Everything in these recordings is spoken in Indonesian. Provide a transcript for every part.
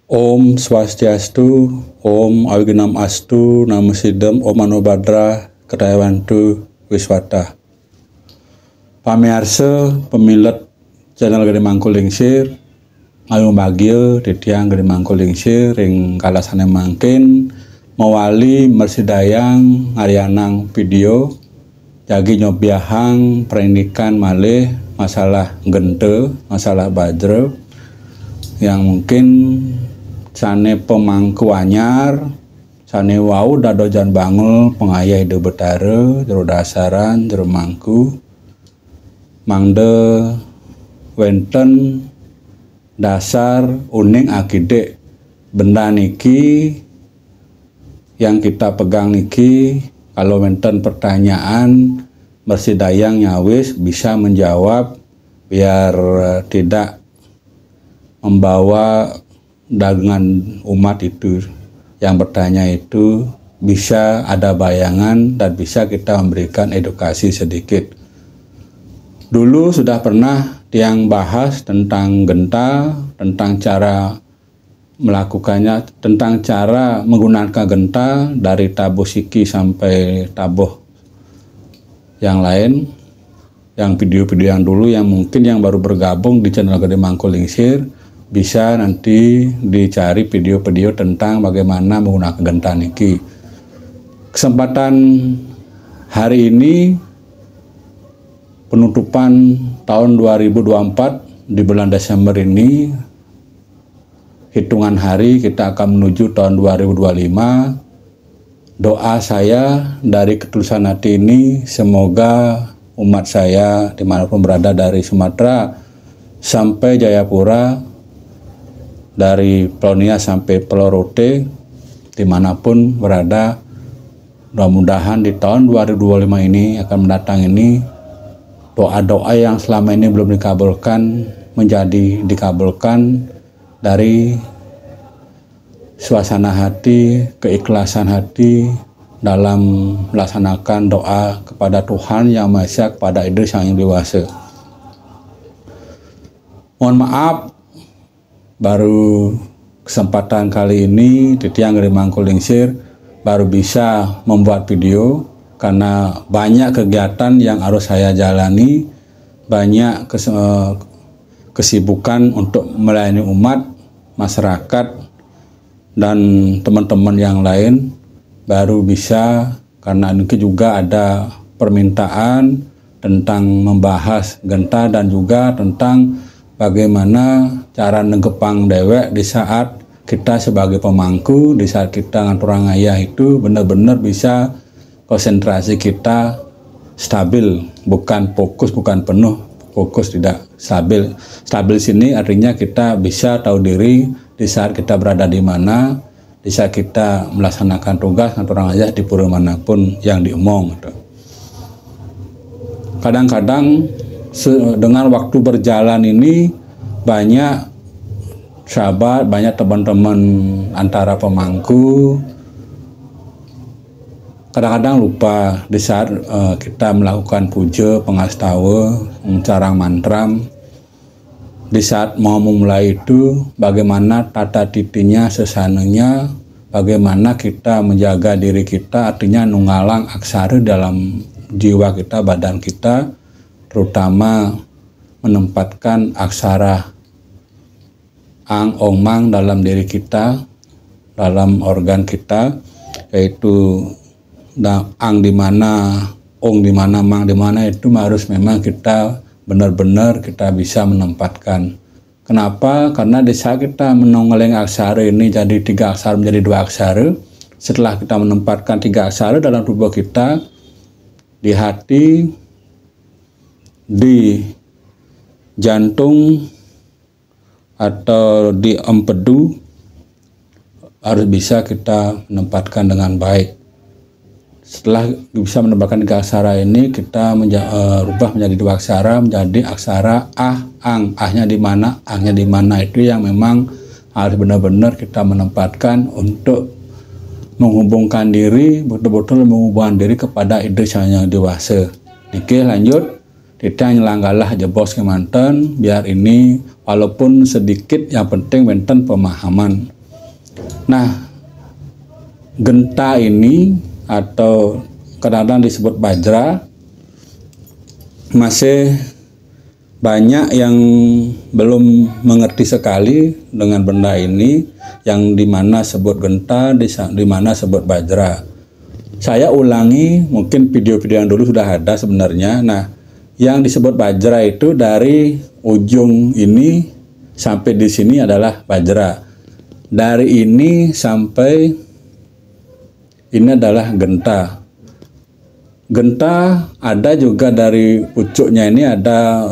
Om Swastiastu, Om Awigenam Astu, Namo Sidem, Om Manobadra, Kedayawantu, Wiswata. Pamirsa pemilet channel Gede Mangkul Lingsir, ayo bagio titiang Gede Mangkul Lingsir, ring kalasane mangkin, mewali mersidayang ngarianang video, jagi nyobiahang perindikan malih masalah gente, masalah bajre, yang mungkin sane pemangku anyar, sane wau dado jan bangul pengayah hidup betara, jero dasaran, jero mangku, mangde wenten dasar uning akide benda niki yang kita pegang niki, kalau wenten pertanyaan bersidayang nyawis bisa menjawab biar tidak membawa dagangan umat itu yang bertanya itu bisa ada bayangan dan bisa kita memberikan edukasi sedikit. Dulu sudah pernah tiang bahas tentang genta, tentang cara melakukannya, tentang cara menggunakan genta dari tabuh siki sampai tabuh yang lain, yang video-video yang dulu, yang mungkin yang baru bergabung di channel Gede Mangkul Lingsir bisa nanti dicari video-video tentang bagaimana menggunakan genta niki. Kesempatan hari ini penutupan tahun 2024 di bulan Desember ini, hitungan hari kita akan menuju tahun 2025. Doa saya dari ketulusan hati ini, semoga umat saya dimanapun berada dari Sumatera sampai Jayapura, dari Pulau Nias sampai Pulau Rote, dimanapun berada, mudah-mudahan di tahun 2025 ini akan mendatang ini, doa-doa yang selama ini belum dikabulkan menjadi dikabulkan dari suasana hati, keikhlasan hati dalam melaksanakan doa kepada Tuhan Yang Maha Esa, kepada Idris Yang Dewasa. Mohon maaf, baru kesempatan kali ini Titiang Gede Mangkul Lingsir baru bisa membuat video karena banyak kegiatan yang harus saya jalani, banyak kesibukan untuk melayani umat, masyarakat, dan teman-teman yang lain. Baru bisa karena ini juga ada permintaan tentang membahas genta dan juga tentang bagaimana cara nenggepang dewek di saat kita sebagai pemangku, di saat kita ngaturang ayah itu benar-benar bisa konsentrasi kita stabil, bukan fokus, bukan penuh fokus, tidak stabil. Stabil sini artinya kita bisa tahu diri di saat kita berada di mana, di saat kita melaksanakan tugas ngaturang ayah di pura manapun yang diomong gitu. Kadang-kadang dengan waktu berjalan ini banyak sahabat, banyak teman-teman antara pemangku kadang-kadang lupa di saat kita melakukan puja, pengastawa, mencarang mantram. Di saat mau memulai itu, bagaimana tata titinya sesananya, bagaimana kita menjaga diri kita, artinya nunggalang aksara dalam jiwa kita, badan kita, terutama menempatkan aksara ang, ong, mang dalam diri kita, dalam organ kita, yaitu ang di mana, ong di mana, mang di mana, itu harus memang kita benar-benar kita bisa menempatkan. Kenapa? Karena di saat kita menongoleng aksara ini jadi 3 aksara menjadi 2 aksara, setelah kita menempatkan 3 aksara dalam tubuh kita, di hati, di jantung, atau di empedu, harus bisa kita menempatkan dengan baik. Setelah bisa menambahkan 3 aksara ini, kita rubah menjadi 2 aksara, menjadi aksara ah, ang. Ahnya di mana, angnya di mana, itu yang memang harus benar-benar kita menempatkan untuk menghubungkan diri, betul-betul menghubungkan diri kepada Idris Yang Dewasa. Oke, lanjut. Titiang nyelanggalah jebos kemanten biar ini walaupun sedikit yang penting benten pemahaman. Nah, genta ini atau kadang-kadang disebut bajra masih banyak yang belum mengerti sekali dengan benda ini, yang dimana sebut genta, dimana sebut bajra. Saya ulangi, mungkin video-video yang dulu sudah ada sebenarnya. Nah, yang disebut bajra itu dari ujung ini sampai di sini adalah bajra. Dari ini sampai ini adalah genta. Genta ada juga dari pucuknya ini ada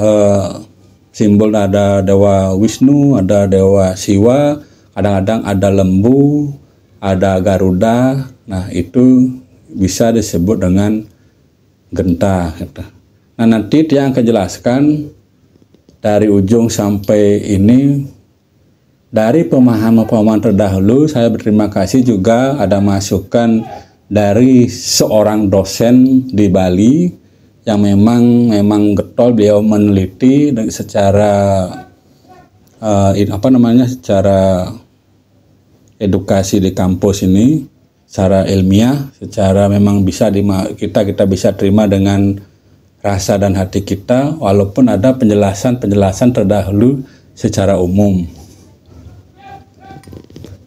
simbol, ada Dewa Wisnu, ada Dewa Siwa, kadang-kadang ada lembu, ada Garuda. Nah, itu bisa disebut dengan genta. Nah, nanti dia akan jelaskan dari ujung sampai ini. Dari pemahaman-pemahaman terdahulu, saya berterima kasih juga ada masukan dari seorang dosen di Bali yang memang getol, beliau meneliti secara secara edukasi di kampus ini, secara ilmiah, secara memang bisa kita bisa terima dengan rasa dan hati kita, walaupun ada penjelasan terdahulu secara umum.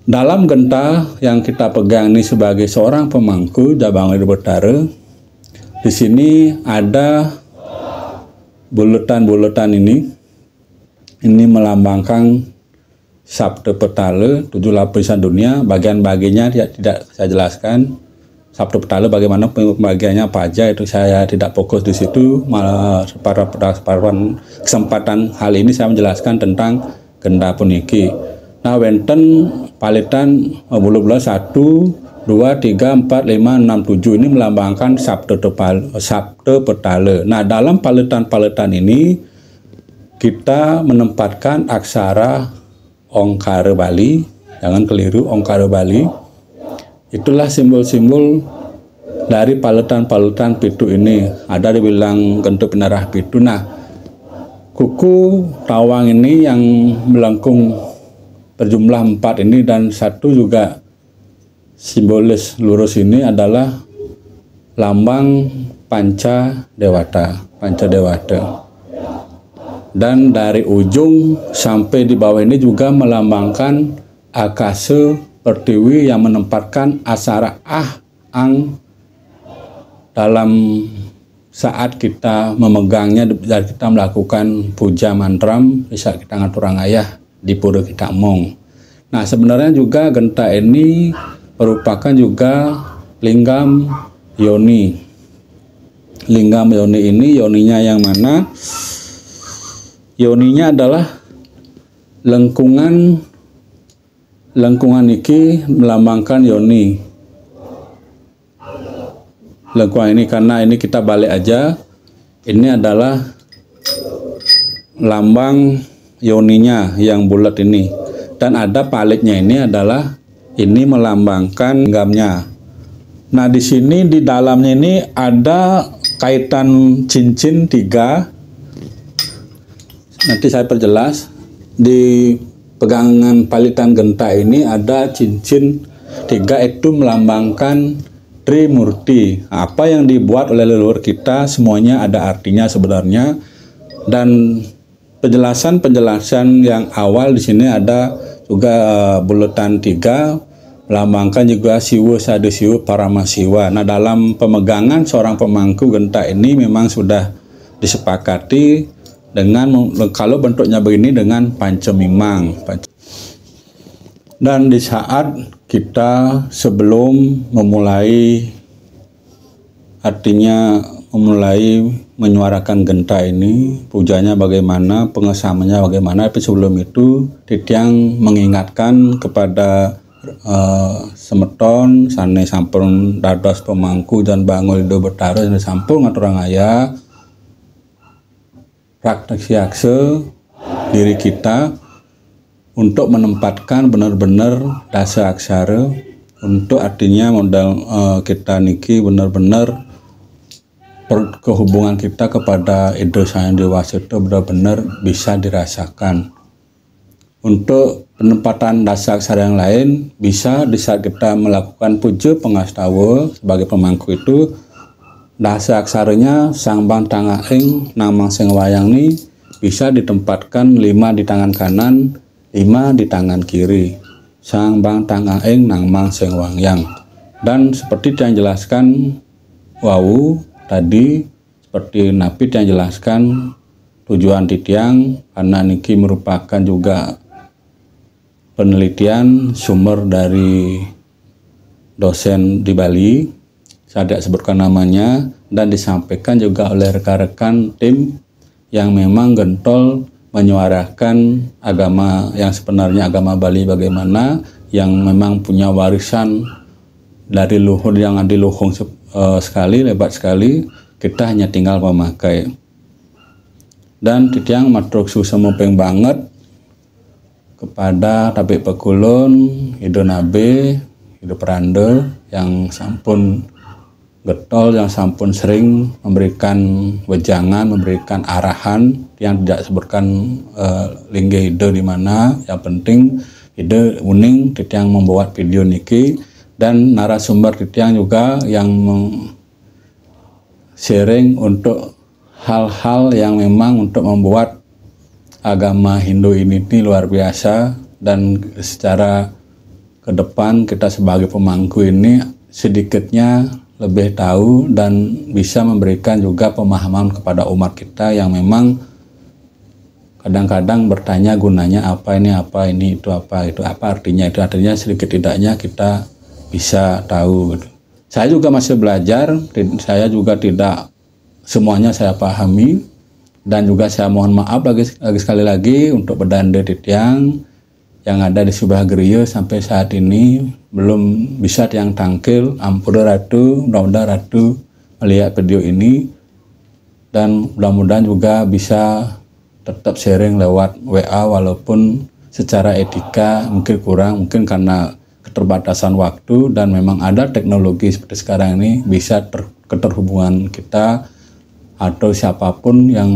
Dalam genta yang kita pegang ini sebagai seorang pemangku Jabang Wido Betara, di sini ada buletan-buletan ini melambangkan Sabda Petala, 7 lapisan dunia. Bagian-bagiannya tidak saya jelaskan. Sabda Petala bagaimana pembagiannya apa aja itu saya tidak fokus di situ. Malah pada kesempatan hal ini saya menjelaskan tentang genta puniki. Nah, wenten palitan bulu-bulu 1, 2, 3, 4, 5, 6, 7 ini melambangkan Sabda Petala. Nah, dalam palitan-palitan ini kita menempatkan aksara Ongkara Bali, jangan keliru, Ongkara Bali. Itulah simbol-simbol dari palitan-palitan pitu ini. Ada dibilang gentuk penarah pitu. Nah, kuku tawang ini yang melengkung berjumlah 4 ini, dan satu juga simbolis lurus ini adalah lambang Panca Dewata. Dan dari ujung sampai di bawah ini juga melambangkan Akasa Pertiwi yang menempatkan aksara ang dalam saat kita memegangnya, dan kita melakukan puja mantram, bisa kita ngatur ayah di pura kita mong. Nah, sebenarnya juga genta ini merupakan juga linggam yoni. Linggam yoni ini, yoninya yang mana? Yoninya adalah lengkungan iki melambangkan yoni. Lengkungan ini, karena ini kita balik aja, ini adalah lambang yoninya yang bulat ini, dan ada palitnya ini adalah ini melambangkan linggamnya. Nah, di sini di dalamnya ini ada kaitan cincin 3. Nanti saya perjelas. Di pegangan palitan genta ini ada cincin 3, itu melambangkan Trimurti. Apa yang dibuat oleh leluhur kita semuanya ada artinya sebenarnya, dan penjelasan yang awal di sini ada juga buletan 3 melambangkan juga Siwa Sadasiwa Paramasiwa. Nah, dalam pemegangan seorang pemangku genta ini memang sudah disepakati dengan kalau bentuknya begini dengan pancemimang. Dan di saat kita sebelum memulai, artinya memulai menyuarakan genta ini, pujanya bagaimana, pengesamannya bagaimana, tapi sebelum itu Titiang mengingatkan kepada semeton sane sampun dados pemangku dan Bang Wido Betara yang sampun ngaturang ayah praktek siakse diri kita untuk menempatkan benar-benar dasa aksara, untuk artinya modal kita niki benar-benar kehubungan kita kepada Ida Sang Hyang Dewasa itu benar-benar bisa dirasakan. Untuk penempatan dasa aksara yang lain bisa di saat kita melakukan puja pengastawa sebagai pemangku itu, dasa aksaranya Sang Bang Tangaing Nang Mang Seng Wayang ini bisa ditempatkan 5 di tangan kanan, 5 di tangan kiri. Sang Bang Tangaing Nang Mang Seng Wayang. Dan seperti yang jelaskan Wau tadi, seperti Napit yang jelaskan tujuan titiang, karena niki merupakan juga penelitian sumber dari dosen di Bali, saya tidak sebutkan namanya, dan disampaikan juga oleh rekan-rekan tim yang memang gentol menyuarakan agama yang sebenarnya agama Bali bagaimana, yang memang punya warisan dari luhur yang adiluhung sekali, lebat sekali, kita hanya tinggal memakai. Dan titiang matruk susemupeng banget kepada Tabik Pekulun, Ido Nabe, Ido Perande yang sampun getol, yang sampun sering memberikan wejangan, memberikan arahan yang tidak sebutkan linggih Ido di mana. Yang penting Ido uning titiang membuat video niki, dan narasumber titiang juga yang sharing untuk hal-hal yang memang untuk membuat agama Hindu ini luar biasa, dan secara ke depan kita sebagai pemangku ini sedikitnya lebih tahu dan bisa memberikan juga pemahaman kepada umat kita yang memang kadang-kadang bertanya gunanya apa ini, itu apa artinya, itu artinya sedikit tidaknya kita bisa tahu. Saya juga masih belajar, saya juga tidak semuanya saya pahami. Dan juga saya mohon maaf lagi sekali lagi untuk bedande titiang yang ada di sebelah gereja sampai saat ini belum bisa tiang tangkil. Ampura Ratu, mudah-mudahan Ratu melihat video ini, dan mudah-mudahan juga bisa tetap sharing lewat WA walaupun secara etika mungkin kurang, mungkin karena keterbatasan waktu, dan memang ada teknologi seperti sekarang ini bisa keterhubungan kita atau siapapun yang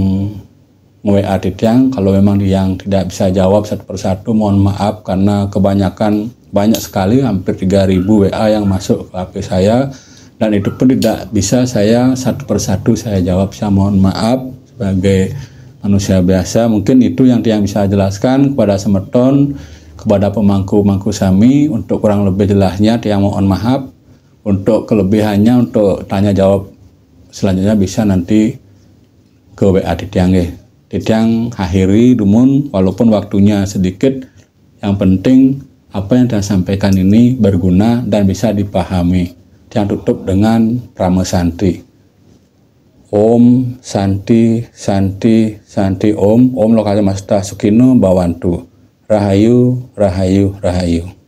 nge-WA titiang. Kalau memang yang tidak bisa jawab satu persatu, mohon maaf karena kebanyakan, banyak sekali, hampir 3000 WA yang masuk ke HP saya, dan itu pun tidak bisa saya satu persatu saya jawab. Saya mohon maaf sebagai manusia biasa. Mungkin itu yang bisa jelaskan kepada semeton, kepada pemangku-mangku sami. Untuk kurang lebih jelasnya tiang mohon maaf. Untuk kelebihannya, untuk tanya jawab selanjutnya bisa nanti ke WA titiang ya. Titiang akhiri dumun walaupun waktunya sedikit, yang penting apa yang saya sampaikan ini berguna dan bisa dipahami. Tiang tutup dengan Prama Santi. Om Santi Santi Santi Om. Om Lokal Masta Sukino Bawantu. Rahayu Rahayu Rahayu.